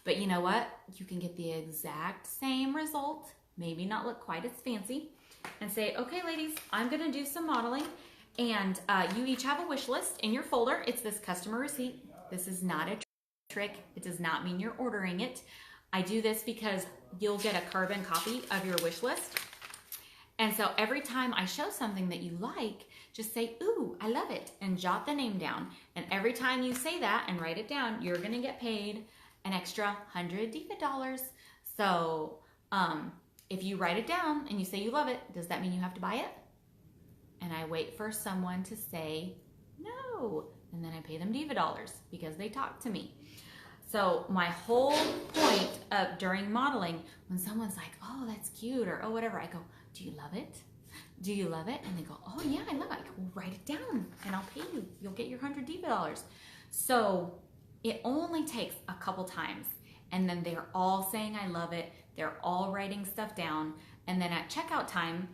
But you know what? You can get the exact same result, maybe not look quite as fancy, and say, okay, ladies, I'm going to do some modeling. And you each have a wish list in your folder. It's this customer receipt. This is not a trick. It does not mean you're ordering it. I do this because you'll get a carbon copy of your wish list. And so every time I show something that you like, just say, ooh, I love it, and jot the name down. And every time you say that and write it down, you're gonna get paid an extra $100 Diva dollars. So if you write it down and you say you love it, does that mean you have to buy it? And I wait for someone to say no, and then I pay them Diva dollars because they talk to me. So my whole point of during modeling, when someone's like, oh, that's cute, or oh, whatever, I go, do you love it? Do you love it? And they go, oh yeah, I love it. I go, well, write it down and I'll pay you. You'll get your $100 Diva dollars. So it only takes a couple times, and then they're all saying I love it. They're all writing stuff down. And then at checkout time,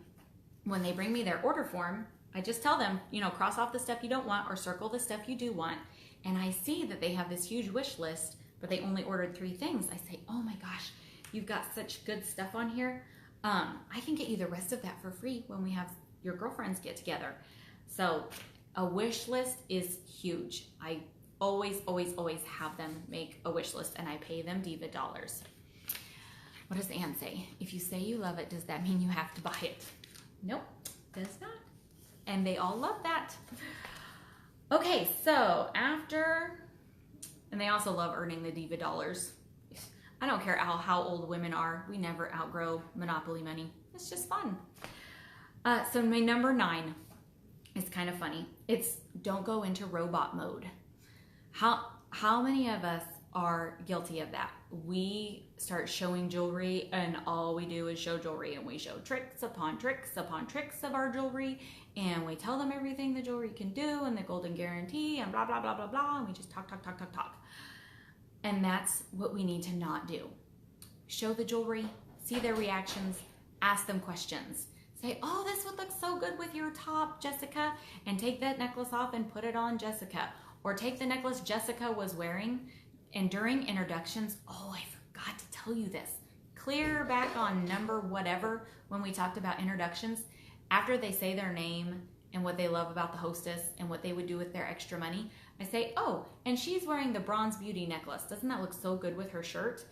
when they bring me their order form, I just tell them, you know, cross off the stuff you don't want or circle the stuff you do want. And I see that they have this huge wish list, but they only ordered 3 things. I say, oh my gosh, you've got such good stuff on here. I can get you the rest of that for free when we have your girlfriends get together. So a wish list is huge. I always, always, always have them make a wish list, and I pay them Diva dollars. What does Ann say? If you say you love it, does that mean you have to buy it? Nope, does not. And they all love that. Okay, so and they also love earning the Diva dollars. I don't care how old women are. We never outgrow Monopoly money. It's just fun. So my number 9 is kind of funny. It's don't go into robot mode. How many of us are guilty of that? We start showing jewelry, and all we do is show jewelry, and we show tricks upon tricks upon tricks of our jewelry, and we tell them everything the jewelry can do and the golden guarantee and blah, blah, blah, blah, blah, and we just talk. And that's what we need to not do. Show the jewelry, see their reactions, ask them questions. Say, oh, this would look so good with your top, Jessica, and take that necklace off and put it on Jessica. Or take the necklace Jessica was wearing, and during introductions, oh, I forgot to tell you this. Clear back on number whatever when we talked about introductions, after they say their name and what they love about the hostess and what they would do with their extra money, I say, oh, and she's wearing the Bronze Beauty necklace. Doesn't that look so good with her shirt?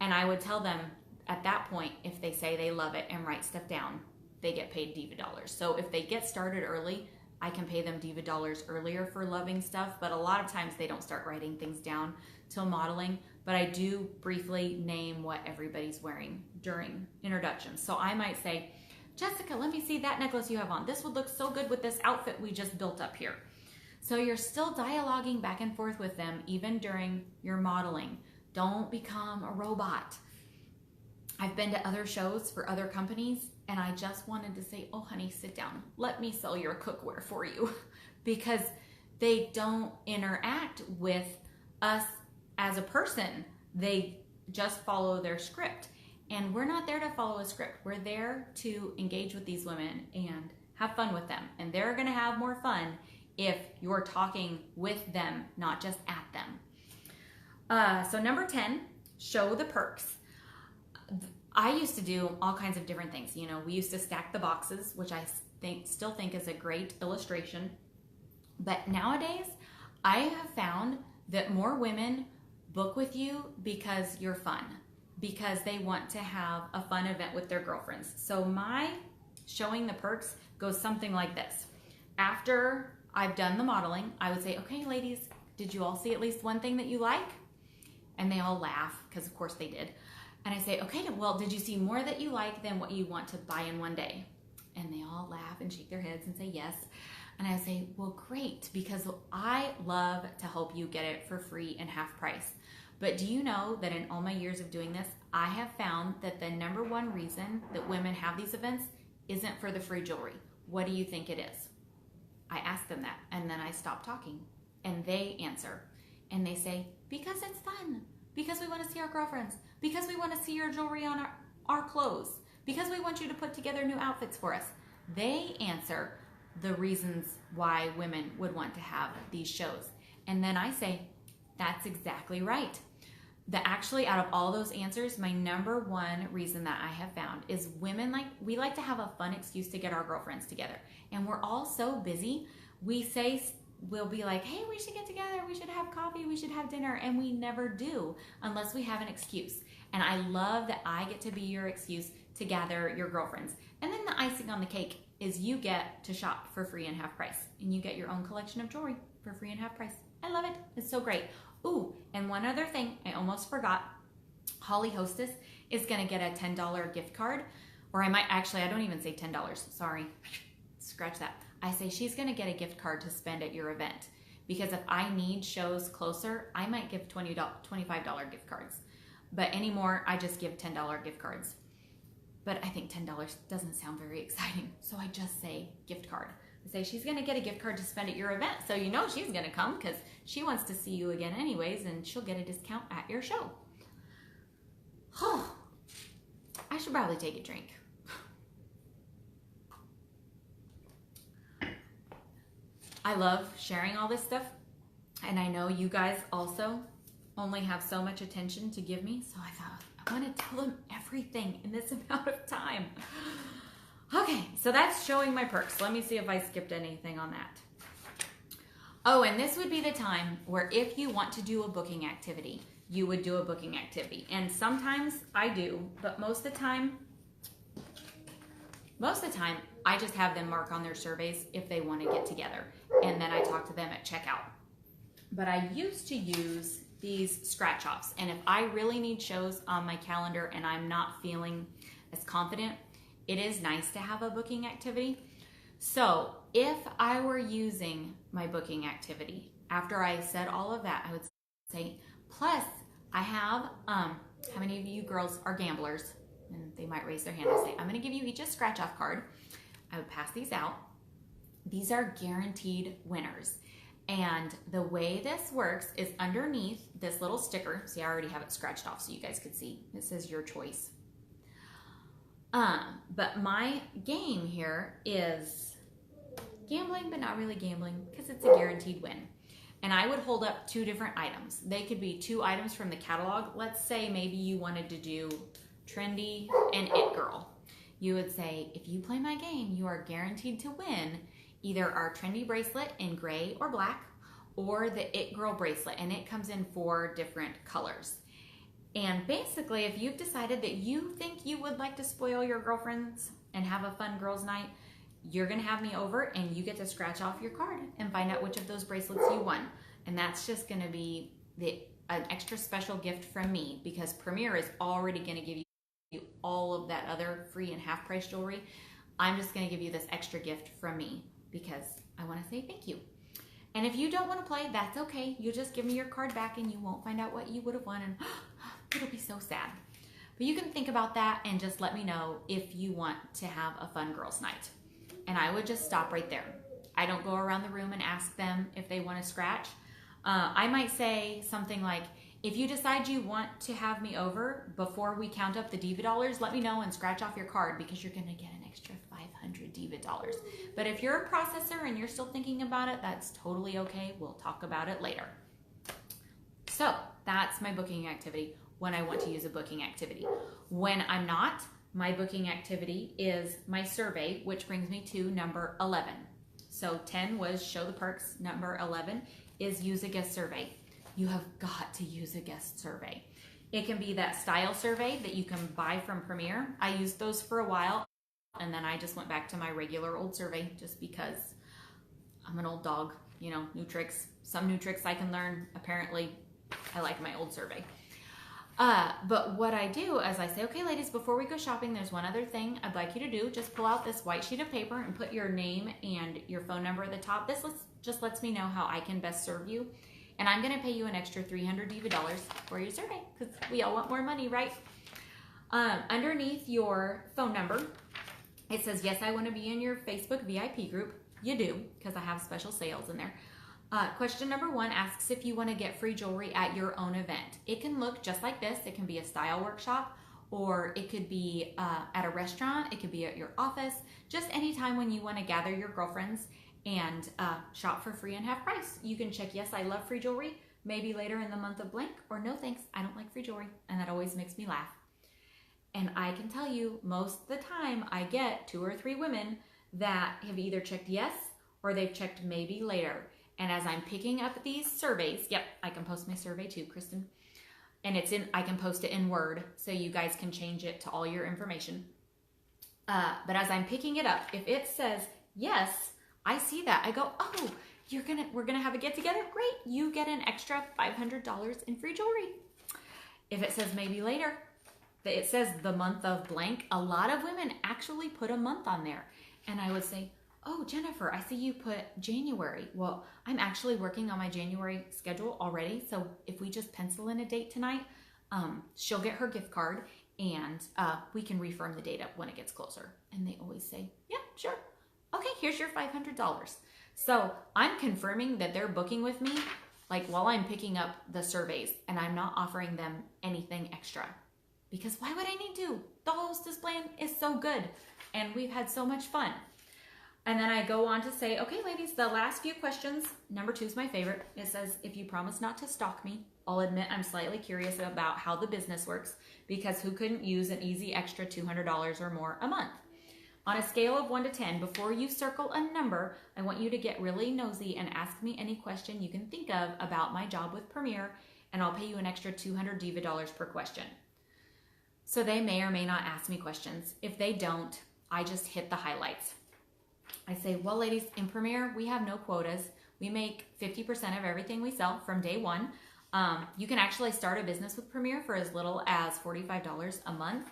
And I would tell them at that point, if they say they love it and write stuff down, they get paid Diva dollars. So if they get started early, I can pay them Diva dollars earlier for loving stuff, but a lot of times they don't start writing things down till modeling. But I do briefly name what everybody's wearing during introductions. So I might say, Jessica, let me see that necklace you have on. This would look so good with this outfit we just built up here. So you're still dialoguing back and forth with them even during your modeling. Don't become a robot. I've been to other shows for other companies, and I just wanted to say, oh honey, sit down. Let me sell your cookware for you. Because they don't interact with us as a person. They just follow their script. And we're not there to follow a script. We're there to engage with these women and have fun with them. And they're gonna have more fun if you're talking with them, not just at them. So number 10, show the perks. I used to do all kinds of different things. You know, we used to stack the boxes, which I still think is a great illustration. But nowadays, I have found that more women book with you because you're fun, because they want to have a fun event with their girlfriends. So my showing the perks goes something like this. After I've done the modeling, I would say, okay, ladies, did you all see at least one thing that you like? And they all laugh, because of course they did. And I say, okay, well, did you see more that you like than what you want to buy in one day? And they all laugh and shake their heads and say yes. And I say, well, great, because I love to help you get it for free and half price. But do you know that in all my years of doing this, I have found that the number one reason that women have these events isn't for the free jewelry. What do you think it is? I ask them that, and then I stop talking, and they answer. And they say, because it's fun, because we want to see our girlfriends, because we want to see your jewelry on our clothes, because we want you to put together new outfits for us. They answer the reasons why women would want to have these shows. And then I say, that's exactly right. Actually, out of all those answers, my number one reason that I have found is women we like to have a fun excuse to get our girlfriends together. And we're all so busy. We'll be like, hey, we should get together. We should have coffee. We should have dinner. And we never do unless we have an excuse. And I love that I get to be your excuse to gather your girlfriends. And then the icing on the cake is you get to shop for free and half price. And you get your own collection of jewelry for free and half price. I love it. It's so great. Ooh, and one other thing I almost forgot. Holly Hostess is going to get a $10 gift card. Or I don't even say $10. Sorry. Scratch that. I say she's going to get a gift card to spend at your event. Because if I need shows closer, I might give $25 gift cards. But anymore, I just give $10 gift cards. But I think $10 doesn't sound very exciting. So I just say gift card. I say she's going to get a gift card to spend at your event. So you know she's going to come because she wants to see you again anyways, and she'll get a discount at your show. Oh, I should probably take a drink. I love sharing all this stuff, and I know you guys also only have so much attention to give me, so I thought I want to tell them everything in this amount of time. Okay, so that's showing my perks. Let me see if I skipped anything on that. Oh, and this would be the time where if you want to do a booking activity, you would do a booking activity. And sometimes I do, but most of the time, I just have them mark on their surveys if they want to get together. And then I talk to them at checkout. But I used to use these scratch offs. And if I really need shows on my calendar and I'm not feeling as confident, it is nice to have a booking activity. So if I were using my booking activity, after I said all of that, I would say, plus I have, how many of you girls are gamblers? And they might raise their hand and say, I'm going to give you each a scratch off card. I would pass these out. These are guaranteed winners. And the way this works is underneath this little sticker. See, I already have it scratched off so you guys could see. It says your choice. But my game here is gambling, but not really gambling because it's a guaranteed win. And I would hold up two different items. They could be two items from the catalog. Let's say maybe you wanted to do Trendy and It Girl. You would say, if you play my game, you are guaranteed to win either our Trendy bracelet in gray or black or the It Girl bracelet. And it comes in 4 different colors. And basically, if you've decided that you think you would like to spoil your girlfriends and have a fun girls' night, you're going to have me over and you get to scratch off your card and find out which of those bracelets you won. And that's just going to be an extra special gift from me because Premier is already going to give you all of that other free and half price jewelry. I'm just going to give you this extra gift from me because I want to say thank you. And if you don't want to play, that's okay. You just give me your card back and you won't find out what you would have won. And it'll be so sad. But you can think about that and just let me know if you want to have a fun girls' night. And I would just stop right there. I don't go around the room and ask them if they want to scratch. I might say something like, if you decide you want to have me over before we count up the Diva dollars, let me know and scratch off your card because you're going to get an extra 500 Diva dollars. But if you're a processor and you're still thinking about it, that's totally okay. We'll talk about it later. So that's my booking activity when I want to use a booking activity. When I'm not, my booking activity is my survey, which brings me to number 11. So 10 was show the perks. Number 11 is use a guest survey. You have got to use a guest survey. It can be that style survey that you can buy from Premier. I used those for a while, and then I just went back to my regular old survey just because I'm an old dog, you know, new tricks. Some new tricks I can learn. Apparently, I like my old survey. But what I do is I say, okay, ladies, before we go shopping, there's one other thing I'd like you to do. Just pull out this white sheet of paper and put your name and your phone number at the top. This just lets me know how I can best serve you. And I'm going to pay you an extra $300 DV for your survey because we all want more money, right? Underneath your phone number, it says, yes, I want to be in your Facebook VIP group. You do, because I have special sales in there. Question number 1 asks if you want to get free jewelry at your own event. It can look just like this. It can be a style workshop, or it could be at a restaurant. It could be at your office. Just anytime when you want to gather your girlfriends and shop for free and half price. You can check, yes, I love free jewelry, maybe later in the month of blank, or no thanks, I don't like free jewelry. And that always makes me laugh. And I can tell you, most of the time I get 2 or 3 women that have either checked yes or they've checked maybe later. And as I'm picking up these surveys, yep, I can post my survey too, Kristen. And I can post it in Word so you guys can change it to all your information. But as I'm picking it up, if it says yes, I see that. I go, oh, we're gonna have a get together. Great, you get an extra $500 in free jewelry. If it says maybe later, it says the month of blank. A lot of women actually put a month on there. And I would say, oh, Jennifer, I see you put January. Well, I'm actually working on my January schedule already. So if we just pencil in a date tonight, she'll get her gift card and we can refirm the date up when it gets closer. And they always say, yeah, sure. Okay, here's your $500. So I'm confirming that they're booking with me like while I'm picking up the surveys, and I'm not offering them anything extra. Because why would I need to? The hostess plan is so good and we've had so much fun. And then I go on to say, okay, ladies, the last few questions, number 2 is my favorite. It says, if you promise not to stalk me, I'll admit I'm slightly curious about how the business works, because who couldn't use an easy extra $200 or more a month? On a scale of 1 to 10, before you circle a number, I want you to get really nosy and ask me any question you can think of about my job with Premier, and I'll pay you an extra $200 DV per question. So they may or may not ask me questions. If they don't, I just hit the highlights. I say, well, ladies, in Premier, we have no quotas. We make 50% of everything we sell from day one. You can actually start a business with Premier for as little as $45 a month.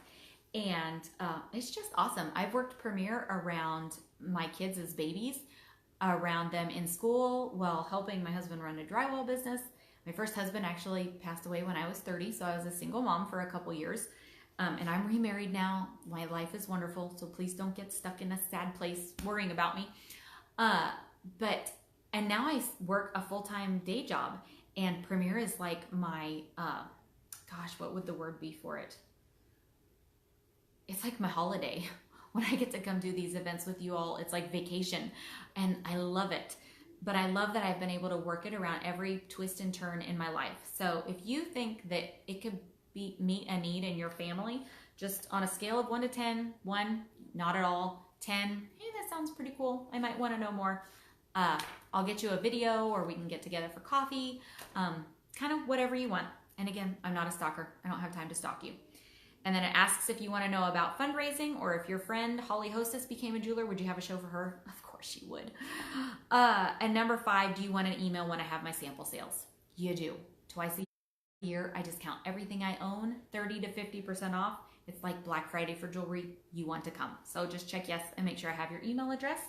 And it's just awesome. I've worked Premier around my kids as babies, around them in school, while helping my husband run a drywall business. My first husband actually passed away when I was 30, so I was a single mom for a couple years. And I'm remarried now. My life is wonderful, so please don't get stuck in a sad place worrying about me. And now I work a full-time day job, and Premier is like my, gosh, what would the word be for it? It's like my holiday. When I get to come do these events with you all, it's like vacation, and I love it. But I love that I've been able to work it around every twist and turn in my life. So if you think that it could meet a need in your family, just on a scale of 1 to 10, 1, not at all, 10, hey, that sounds pretty cool, I might want to know more. I'll get you a video, or we can get together for coffee, kind of whatever you want. And again, I'm not a stalker. I don't have time to stalk you. And then it asks if you want to know about fundraising, or if your friend Holly Hostess became a jeweler, would you have a show for her? Of course she would. And number 5, do you want an email when I have my sample sales? You do. Twice a year, I discount everything I own, 30 to 50% off. It's like Black Friday for jewelry. You want to come. So just check yes and make sure I have your email address,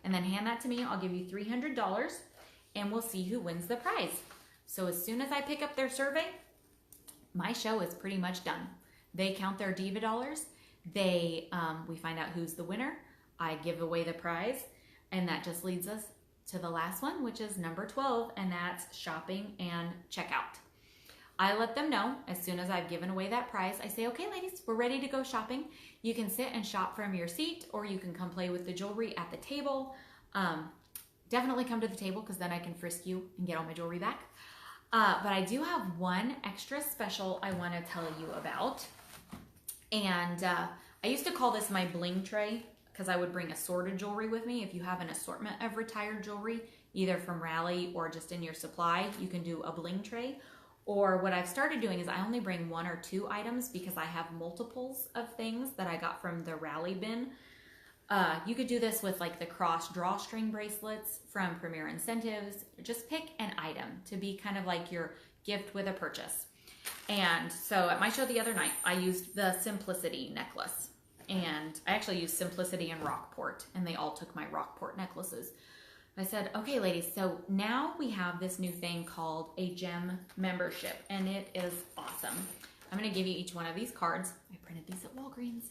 and then hand that to me. I'll give you $300 and we'll see who wins the prize. So as soon as I pick up their survey, my show is pretty much done. They count their diva dollars. We find out who's the winner. I give away the prize, and that just leads us to the last one, which is number 12, and that's shopping and checkout. I let them know as soon as I've given away that prize. I say, okay, ladies, we're ready to go shopping. You can sit and shop from your seat, or you can come play with the jewelry at the table. Definitely come to the table, because then I can frisk you and get all my jewelry back. But I do have one extra special I want to tell you about. And I used to call this my bling tray, because I would bring assorted jewelry with me. If you have an assortment of retired jewelry, either from Rally or just in your supply, you can do a bling tray. Or what I've started doing is I only bring 1 or 2 items because I have multiples of things that I got from the rally bin. You could do this with like the cross drawstring bracelets from Premier Incentives. Just pick an item to be kind of like your gift with a purchase. And so at my show the other night, I used the Simplicity necklace. And I actually used Simplicity and Rockport, and they all took my Rockport necklaces. I said, okay, ladies, so now we have this new thing called a gem membership, and it is awesome. I'm going to give you each one of these cards. I printed these at Walgreens.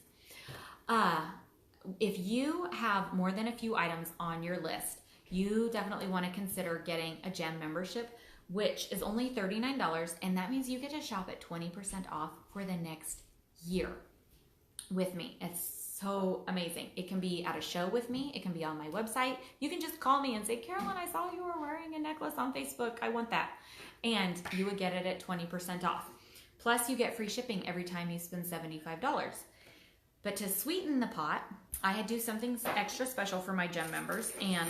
If you have more than a few items on your list, you definitely want to consider getting a gem membership, which is only $39, and that means you get to shop at 20% off for the next year with me. It's so amazing. It can be at a show with me. It can be on my website. You can just call me and say, Carolyn, I saw you were wearing a necklace on Facebook. I want that. And you would get it at 20% off. Plus you get free shipping every time you spend $75. But to sweeten the pot, I had to do something extra special for my gem members. And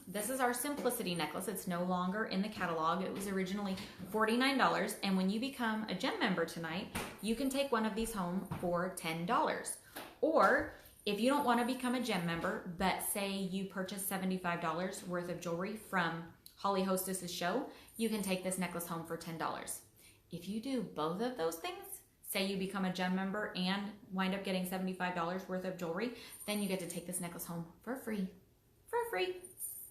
this is our Simplicity necklace. It's no longer in the catalog. It was originally $49. And when you become a gem member tonight, you can take one of these home for $10. Or if you don't want to become a gem member, but say you purchase $75 worth of jewelry from Holly Hostess's show, you can take this necklace home for $10. If you do both of those things, say you become a gem member and wind up getting $75 worth of jewelry, then you get to take this necklace home for free. For free.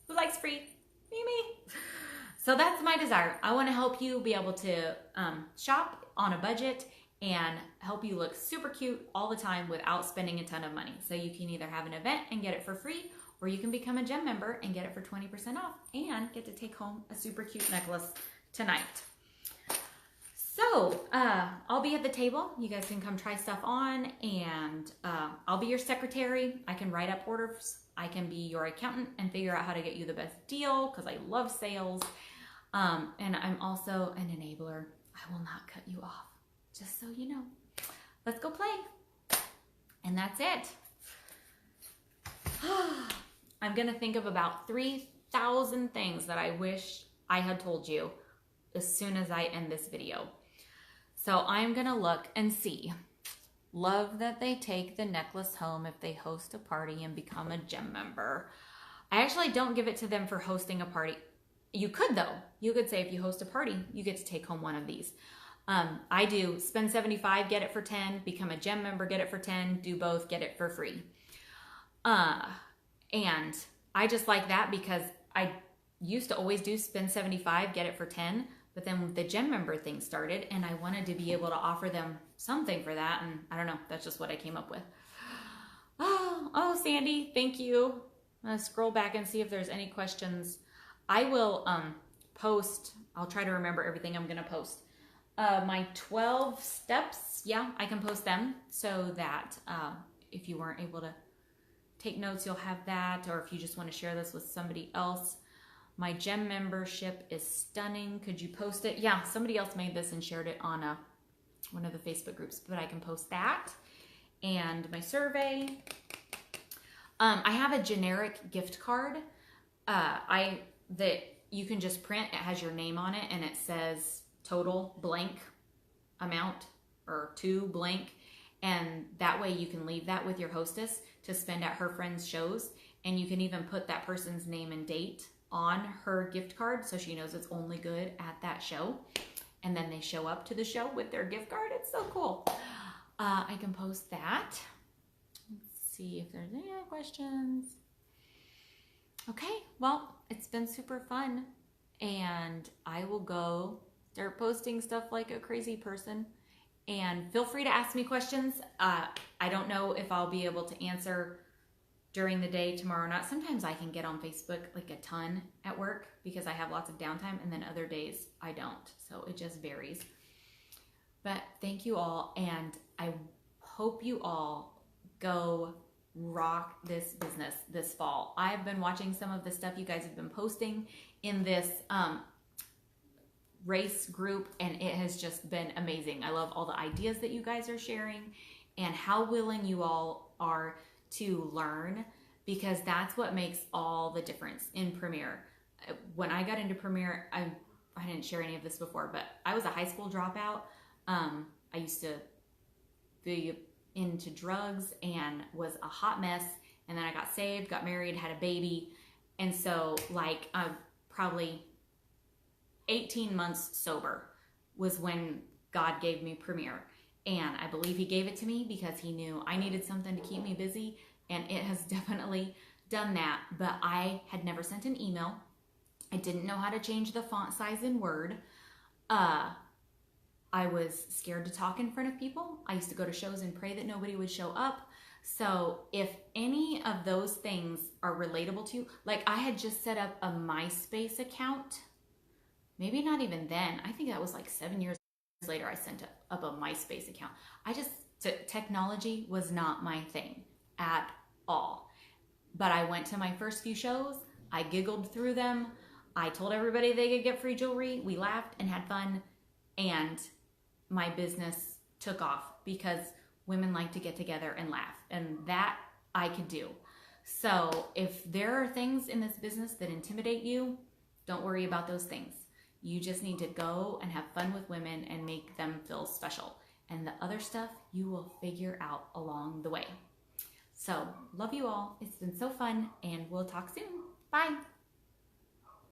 Who likes free? Me. So that's my desire. I want to help you be able to shop on a budget and help you look super cute all the time without spending a ton of money. So you can either have an event and get it for free, or you can become a gem member and get it for 20% off and get to take home a super cute necklace tonight. So I'll be at the table. You guys can come try stuff on, and I'll be your secretary. I can write up orders. I can be your accountant and figure out how to get you the best deal because I love sales. And I'm also an enabler. I will not cut you off, just so you know. Let's go play. And that's it. I'm going to think of about 3,000 things that I wish I had told you as soon as I end this video. So I'm going to look and see. Love that they take the necklace home if they host a party and become a gem member. I actually don't give it to them for hosting a party. You could though. You could say if you host a party, you get to take home one of these. I do spend $75, get it for $10, become a gem member, get it for $10, do both, get it for free. And I just like that because I used to always do spend $75, get it for $10, but then the gem member thing started and I wanted to be able to offer them something for that. And I don't know, that's just what I came up with. Oh, Sandy, thank you. I'm gonna scroll back and see if there's any questions. I will post, I'll try to remember everything I'm gonna post. My 12 steps, yeah, I can post them so that if you weren't able to take notes, you'll have that, or if you just want to share this with somebody else. My gem membership is stunning. Could you post it? Yeah, somebody else made this and shared it on one of the Facebook groups, but I can post that. And my survey. I have a generic gift card that you can just print. It has your name on it and it says total blank amount or to blank. And that way you can leave that with your hostess to spend at her friends' shows. And you can even put that person's name and date on her gift card so she knows it's only good at that show. And then they show up to the show with their gift card. It's so cool. I can post that. Let's see if there's any other questions. Okay, well, it's been super fun. And I will go start posting stuff like a crazy person. And feel free to ask me questions. I don't know if I'll be able to answer during the day tomorrow or not. Sometimes I can get on Facebook like a ton at work because I have lots of downtime, and then other days I don't. So it just varies. But thank you all, and I hope you all go rock this business this fall. I've been watching some of the stuff you guys have been posting in this race group, and it has just been amazing. I love all the ideas that you guys are sharing and how willing you all are to learn, because that's what makes all the difference in Premier. When I got into Premier, I I didn't share any of this before, but I was a high school dropout. I used to be into drugs and was a hot mess. And then I got saved, got married, had a baby. And so like probably 18 months sober was when God gave me Premier. And I believe he gave it to me because he knew I needed something to keep me busy. And it has definitely done that. But I had never sent an email. I didn't know how to change the font size in Word. I was scared to talk in front of people. I used to go to shows and pray that nobody would show up. So if any of those things are relatable to you, like I had just set up a MySpace account. Maybe not even then. I think that was like 7 years later I sent up a MySpace account. Technology was not my thing at all. But I went to my first few shows. I giggled through them. I told everybody they could get free jewelry. We laughed and had fun. And my business took off because women like to get together and laugh. And that I could do. So if there are things in this business that intimidate you, don't worry about those things. You just need to go and have fun with women and make them feel special. And the other stuff you will figure out along the way. So love you all. It's been so fun and we'll talk soon. Bye.